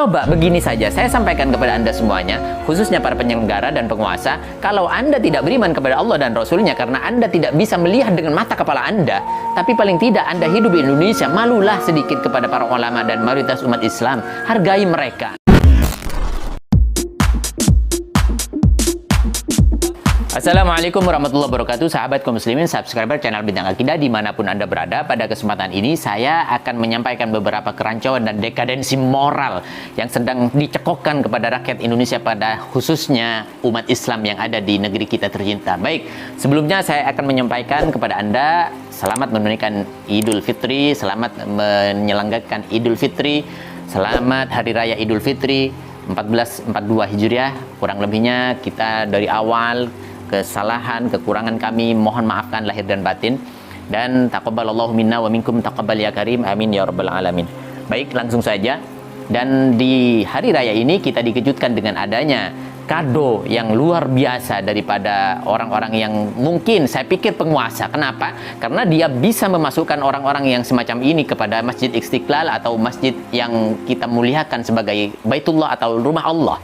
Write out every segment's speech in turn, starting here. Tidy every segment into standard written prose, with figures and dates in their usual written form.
Coba begini saja, saya sampaikan kepada Anda semuanya, khususnya para penyelenggara dan penguasa, kalau Anda tidak beriman kepada Allah dan Rasulnya karena Anda tidak bisa melihat dengan mata kepala Anda, tapi paling tidak Anda hidup di Indonesia, malulah sedikit kepada para ulama dan mayoritas umat Islam. Hargai mereka. Assalamualaikum warahmatullahi wabarakatuh, sahabat kaum muslimin, subscriber channel Bintang Akidah dimanapun Anda berada. Pada kesempatan ini saya akan menyampaikan beberapa kerancuan dan dekadensi moral yang sedang dicekokkan kepada rakyat Indonesia, pada khususnya umat Islam yang ada di negeri kita tercinta. Baik, sebelumnya saya akan menyampaikan kepada Anda selamat menunaikan Idul Fitri, selamat menyelenggarakan Idul Fitri, selamat Hari Raya Idul Fitri 1442 Hijriah. Kurang lebihnya kita dari awal kesalahan, kekurangan kami mohon maafkan lahir dan batin, dan taqabbalallahu minna wa minkum taqabbal ya karim, amin ya rabbal alamin. Baik, langsung saja. Dan di hari raya ini kita dikejutkan dengan adanya kado yang luar biasa daripada orang-orang yang mungkin saya pikir penguasa. Kenapa? Karena dia bisa memasukkan orang-orang yang semacam ini kepada Masjid Istiqlal atau masjid yang kita muliakan sebagai Baitullah atau rumah Allah.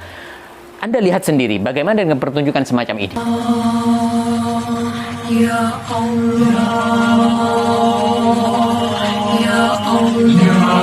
Anda lihat sendiri bagaimana dengan pertunjukan semacam ini. Ya Allah, ya Allah.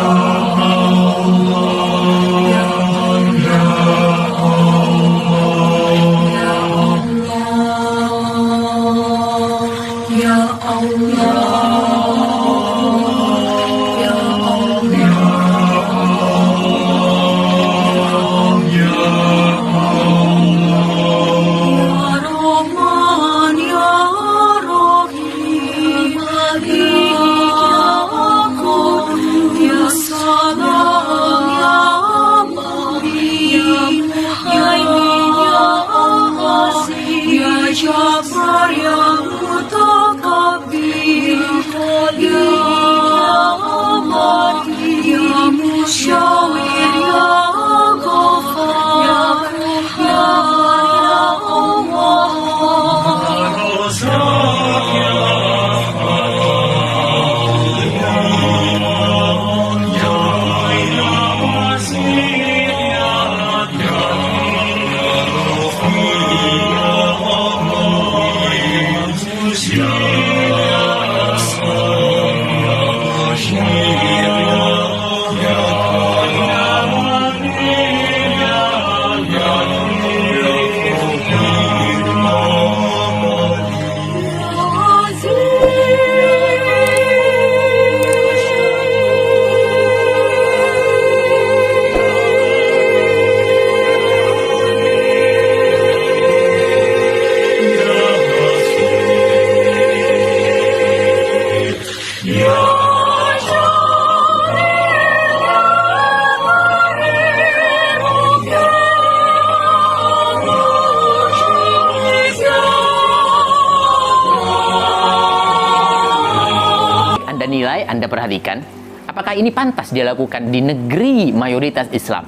Anda perhatikan, apakah ini pantas dilakukan di negeri mayoritas Islam?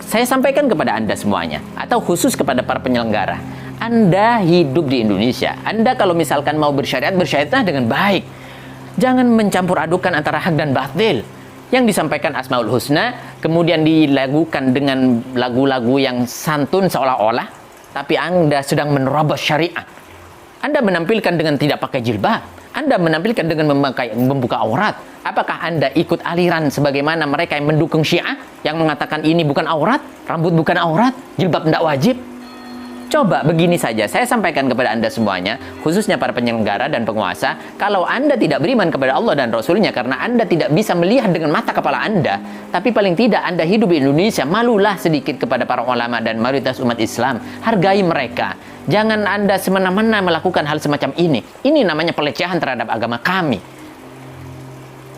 Saya sampaikan kepada Anda semuanya, atau khusus kepada para penyelenggara. Anda hidup di Indonesia. Anda kalau misalkan mau bersyariat, bersyariatlah dengan baik. Jangan mencampur adukan antara hak dan batil. Yang disampaikan Asmaul Husna, kemudian dilakukan dengan lagu-lagu yang santun seolah-olah, tapi Anda sedang menerobos syariat. Anda menampilkan dengan tidak pakai jilbab. Anda menampilkan dengan membuka aurat. Apakah Anda ikut aliran sebagaimana mereka yang mendukung Syiah yang mengatakan ini bukan aurat, rambut bukan aurat, jilbab tidak wajib? Coba begini saja, saya sampaikan kepada Anda semuanya, khususnya para penyelenggara dan penguasa, kalau Anda tidak beriman kepada Allah dan Rasulnya karena Anda tidak bisa melihat dengan mata kepala Anda, tapi paling tidak Anda hidup di Indonesia, malulah sedikit kepada para ulama dan mayoritas umat Islam. Hargai mereka. Jangan Anda semena-mena melakukan hal semacam ini. Ini namanya pelecehan terhadap agama kami.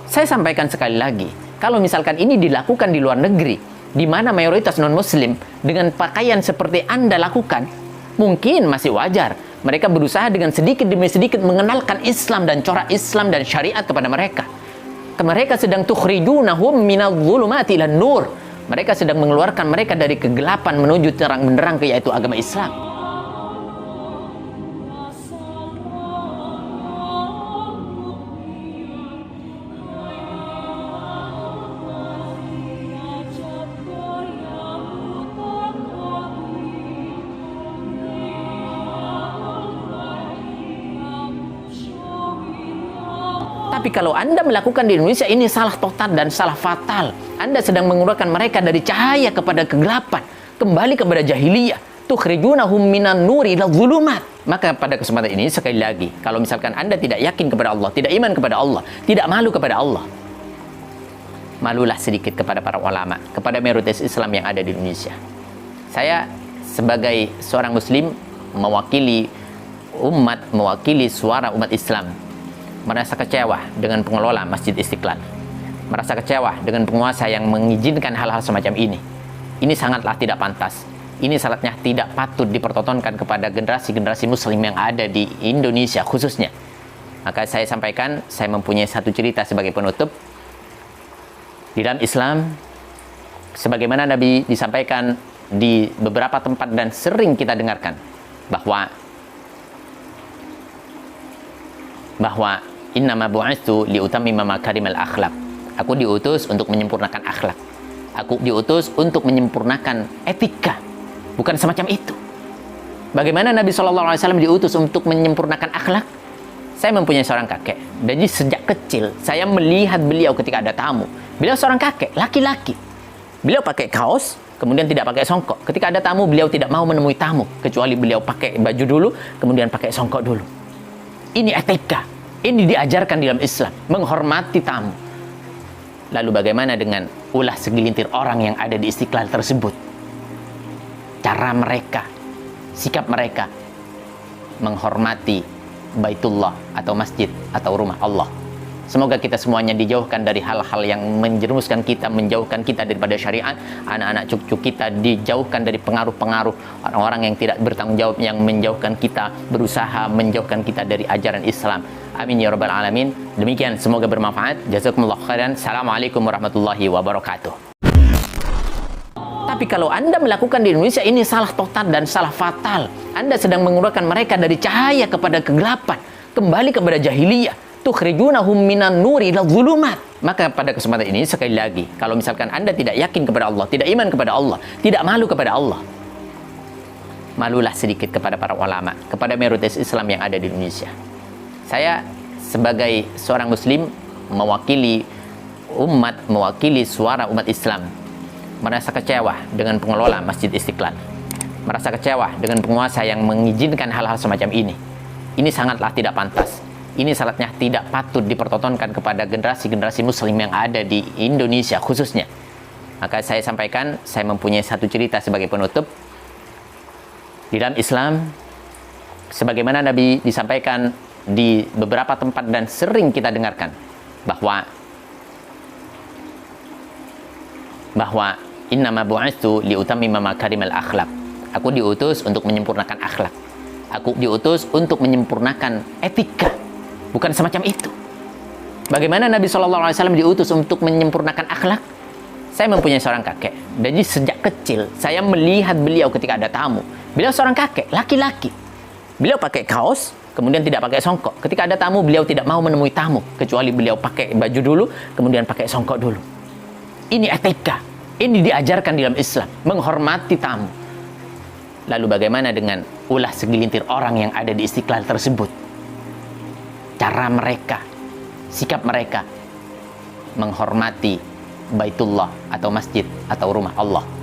Saya sampaikan sekali lagi, kalau misalkan ini dilakukan di luar negeri, di mana mayoritas non-muslim dengan pakaian seperti Anda lakukan, mungkin masih wajar. Mereka berusaha dengan sedikit demi sedikit mengenalkan Islam dan corak Islam dan syariat kepada mereka. Mereka sedang tukhrijunahum minadh-dhulumati ilan nur. Mereka sedang mengeluarkan mereka dari kegelapan menuju terang benderang, yaitu agama Islam. Tapi kalau Anda melakukan di Indonesia, ini salah total dan salah fatal. Anda sedang mengeluarkan mereka dari cahaya kepada kegelapan, kembali kepada jahiliyah. Tukhrijunahum minan nuri ila dhulumat. Maka pada kesempatan ini sekali lagi, kalau misalkan Anda tidak yakin kepada Allah, tidak iman kepada Allah, tidak malu kepada Allah, malulah sedikit kepada para ulama, kepada mayoritas Islam yang ada di Indonesia. Saya sebagai seorang muslim mewakili umat, mewakili suara umat Islam, merasa kecewa dengan pengelola Masjid Istiqlal, merasa kecewa dengan penguasa yang mengizinkan hal-hal semacam ini. Ini sangatlah tidak pantas. Ini sangatnya tidak patut dipertontonkan kepada generasi-generasi muslim yang ada di Indonesia khususnya. Maka saya sampaikan, saya mempunyai satu cerita sebagai penutup. Di dalam Islam, sebagaimana Nabi disampaikan di beberapa tempat dan sering kita dengarkan, bahwa innama bu'itsu liutammima makarimal akhlak. Aku diutus untuk menyempurnakan akhlak. Aku diutus untuk menyempurnakan etika. Bukan semacam itu. Bagaimana Nabi SAW diutus untuk menyempurnakan akhlak? Saya mempunyai seorang kakek. Jadi sejak kecil saya melihat beliau ketika ada tamu. Beliau seorang kakek, laki-laki. Beliau pakai kaos, kemudian tidak pakai songkok. Ketika ada tamu, beliau tidak mau menemui tamu, kecuali beliau pakai baju dulu, kemudian pakai songkok dulu. Ini etika. Ini diajarkan di dalam Islam, menghormati tamu. Lalu bagaimana dengan ulah segelintir orang yang ada di Istiqlal tersebut? Cara mereka, sikap mereka menghormati Baitullah atau masjid atau rumah Allah. Semoga kita semuanya dijauhkan dari hal-hal yang menjerumuskan kita, menjauhkan kita daripada syariat. Anak-anak cucu kita dijauhkan dari pengaruh-pengaruh orang-orang yang tidak bertanggung jawab, yang menjauhkan kita, berusaha menjauhkan kita dari ajaran Islam. Amin ya rabbal alamin. Demikian, semoga bermanfaat. Jazakumullah khairan. Assalamualaikum warahmatullahi wabarakatuh. Tapi kalau Anda melakukan di Indonesia, ini salah total dan salah fatal. Anda sedang mengeluarkan mereka dari cahaya kepada kegelapan, kembali kepada jahiliyah. Tukhrijunahum minan nuri ila dhulumat. Maka pada kesempatan ini sekali lagi, kalau misalkan Anda tidak yakin kepada Allah, tidak iman kepada Allah, tidak malu kepada Allah, malulah sedikit kepada para ulama, kepada mayoritas Islam yang ada di Indonesia. Saya sebagai seorang muslim mewakili umat, mewakili suara umat Islam, merasa kecewa dengan pengelola Masjid Istiqlal, merasa kecewa dengan penguasa yang mengizinkan hal-hal semacam ini. Ini sangatlah tidak pantas. Ini sangatnya tidak patut dipertontonkan kepada generasi-generasi muslim yang ada di Indonesia khususnya. Maka saya sampaikan, saya mempunyai satu cerita sebagai penutup. Di dalam Islam, sebagaimana Nabi disampaikan di beberapa tempat dan sering kita dengarkan, bahwa innama bu'itsu liutammima makarimal akhlak. Aku diutus untuk menyempurnakan akhlak. Aku diutus untuk menyempurnakan etika. Bukan semacam itu. Bagaimana Nabi SAW diutus untuk menyempurnakan akhlak? Saya mempunyai seorang kakek. Jadi sejak kecil saya melihat beliau ketika ada tamu. Beliau seorang kakek, laki-laki. Beliau pakai kaos, kemudian tidak pakai songkok. Ketika ada tamu, beliau tidak mau menemui tamu, kecuali beliau pakai baju dulu, kemudian pakai songkok dulu. Ini etika. Ini diajarkan di dalam Islam, menghormati tamu. Lalu bagaimana dengan ulah segelintir orang yang ada di Istiqlal tersebut? Cara mereka, sikap mereka menghormati Baitullah atau masjid atau rumah Allah.